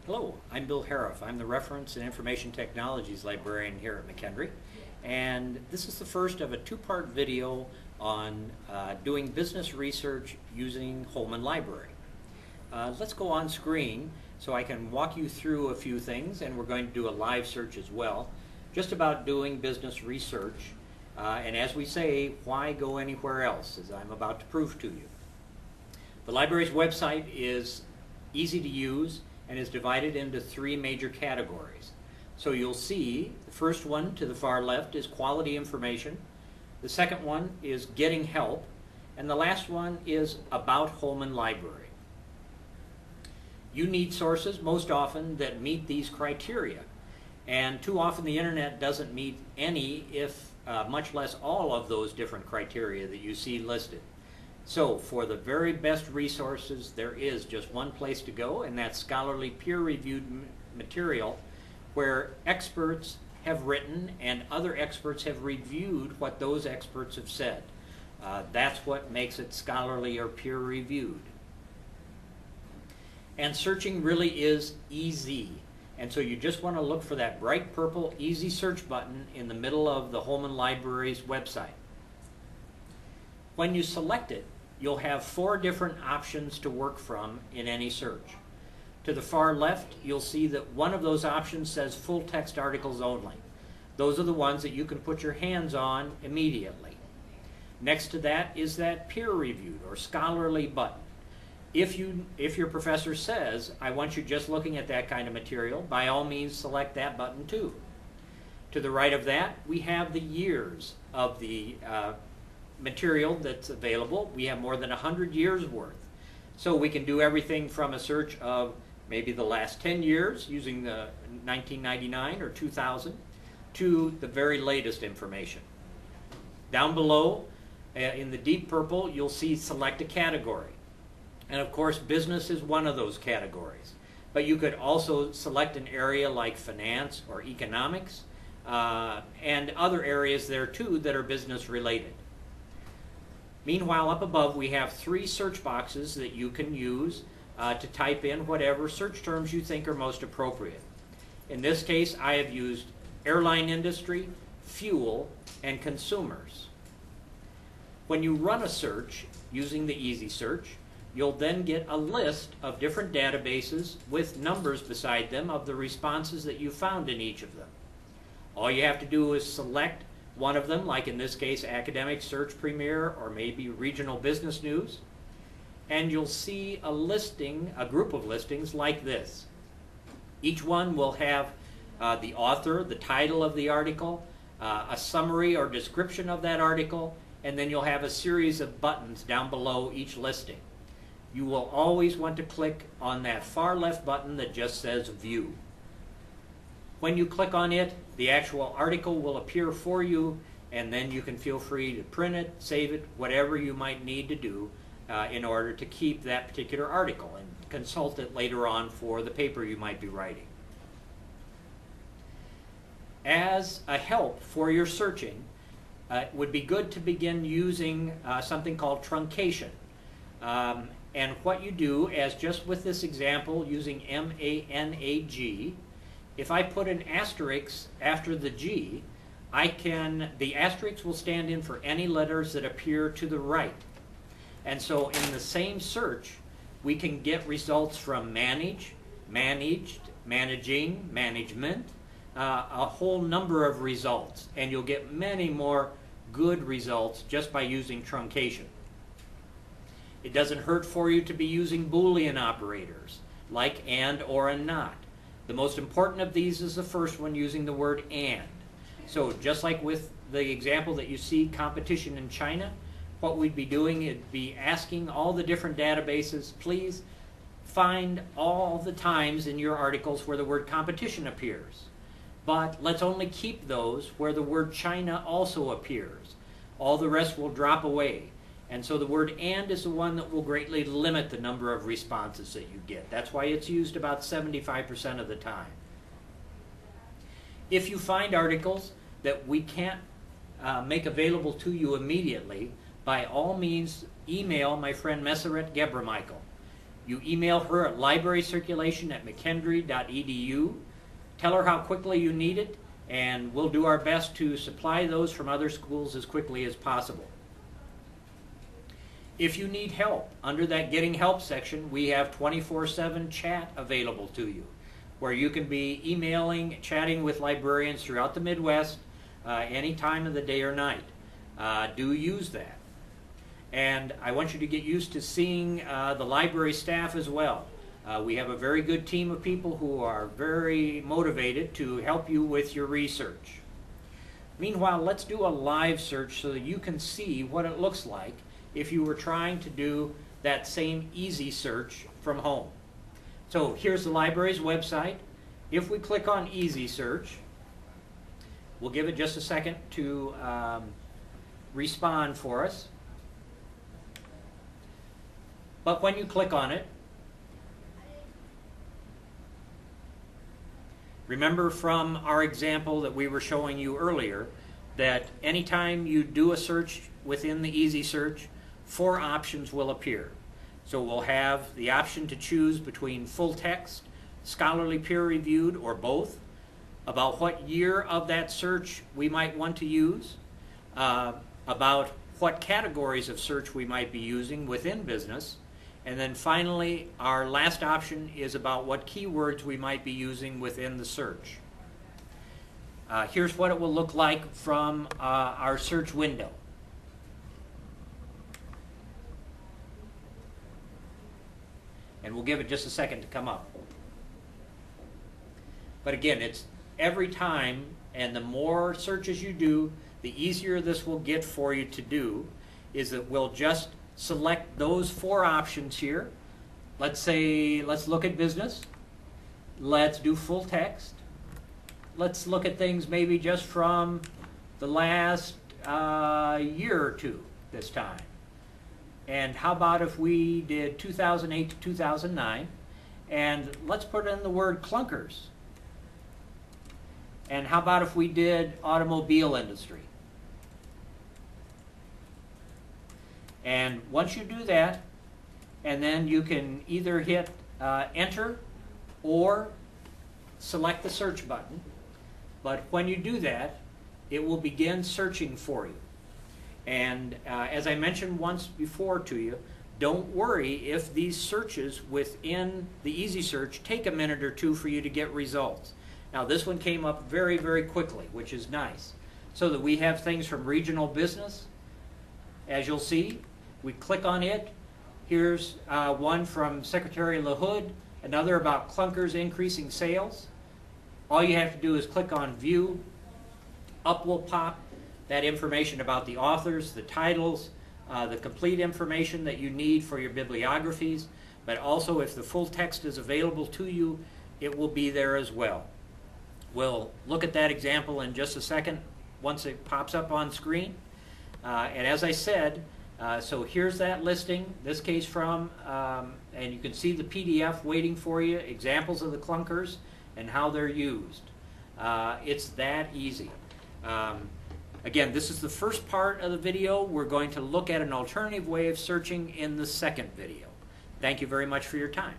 Hello, I'm Bill Harroff. I'm the Reference and Information Technologies Librarian here at McHenry, and this is the first of a two-part video on doing business research using Holman Library. Let's go on screen so I can walk you through a few things, and we're going to do a live search as well, just about doing business research. And as we say, why go anywhere else, as I'm about to prove to you. The library's website is easy to use and is divided into three major categories. So you'll see the first one to the far left is quality information, the second one is getting help, and the last one is about Holman Library. You need sources most often that meet these criteria, and too often the internet doesn't meet any, if much less all, of those different criteria that you see listed. So for the very best resources, there is just one place to go, and that's scholarly peer-reviewed material where experts have written and other experts have reviewed what those experts have said. That's what makes it scholarly or peer-reviewed. And searching really is easy. And so you just want to look for that bright purple easy search button in the middle of the Holman Library's website. When you select it, you'll have four different options to work from in any search. To the far left, you'll see that one of those options says full text articles only. Those are the ones that you can put your hands on immediately. Next to that is that peer-reviewed or scholarly button. If your professor says, I want you just looking at that kind of material, by all means select that button too. To the right of that, we have the years of the material that's available. We have more than 100 years worth. So we can do everything from a search of maybe the last 10 years using the 1999 or 2000 to the very latest information. Down below, in the deep purple, you'll see select a category. And of course, business is one of those categories. But you could also select an area like finance or economics, and other areas there too that are business related. Meanwhile, up above, we have three search boxes that you can use to type in whatever search terms you think are most appropriate. In this case, I have used airline industry, fuel, and consumers. When you run a search using the easy search, you'll then get a list of different databases with numbers beside them of the responses that you found in each of them. All you have to do is select one of them, like in this case Academic Search Premier or maybe Regional Business News, and you'll see a listing, a group of listings like this. Each one will have the author, the title of the article, a summary or description of that article, and then you'll have a series of buttons down below each listing. You will always want to click on that far left button that just says View. When you click on it, the actual article will appear for you, and then you can feel free to print it, save it, whatever you might need to do in order to keep that particular article and consult it later on for the paper you might be writing. As a help for your searching, it would be good to begin using something called truncation. And what you do, as just with this example using MANAG, if I put an asterisk after the G, the asterisk will stand in for any letters that appear to the right. And so in the same search, we can get results from manage, managed, managing, management, a whole number of results. And you'll get many more good results just by using truncation. It doesn't hurt for you to be using Boolean operators, like and or and not. The most important of these is the first one, using the word and. So just like with the example that you see, competition in China, what we'd be doing is be asking all the different databases, please find all the times in your articles where the word competition appears. But let's only keep those where the word China also appears. All the rest will drop away. And so the word and is the one that will greatly limit the number of responses that you get. That's why it's used about 75% of the time. If you find articles that we can't make available to you immediately, by all means email my friend Messeret Gebremichael. You email her at librarycirculation@mckendree.edu. Tell her how quickly you need it, and we'll do our best to supply those from other schools as quickly as possible. If you need help, under that Getting Help section, we have 24/7 chat available to you, where you can be emailing, chatting with librarians throughout the Midwest any time of the day or night. Do use that. And I want you to get used to seeing the library staff as well. We have a very good team of people who are very motivated to help you with your research. Meanwhile, let's do a live search so that you can see what it looks like if you were trying to do that same easy search from home. So here's the library's website. If we click on easy search, we'll give it just a second to respond for us. But when you click on it, remember from our example that we were showing you earlier that anytime you do a search within the easy search, 4 options will appear. So we'll have the option to choose between full text, scholarly peer-reviewed, or both, about what year of that search we might want to use, about what categories of search we might be using within business, and then finally our last option is about what keywords we might be using within the search. Here's what it will look like from our search window. And we'll give it just a second to come up. But again, it's every time, and the more searches you do, the easier this will get for you to do, is that we'll just select those 4 options here. Let's say, let's look at business. Let's do full text. Let's look at things maybe just from the last year or two this time. And how about if we did 2008 to 2009, and let's put in the word clunkers. And how about if we did automobile industry? And once you do that, and then you can either hit enter or select the search button. But when you do that, it will begin searching for you. And as I mentioned once before to you, don't worry if these searches within the easy search take a minute or two for you to get results. Now this one came up very, very quickly, which is nice. So that we have things from regional business. As you'll see, we click on it. Here's one from Secretary LaHood, another about clunkers increasing sales. All you have to do is click on view. Up will pop that information about the authors, the titles, the complete information that you need for your bibliographies, but also if the full text is available to you, it will be there as well. We'll look at that example in just a second once it pops up on screen. And as I said, so here's that listing, this case from, and you can see the PDF waiting for you, examples of the clunkers and how they're used. It's that easy. Again, this is the first part of the video. We're going to look at an alternative way of searching in the second video. Thank you very much for your time.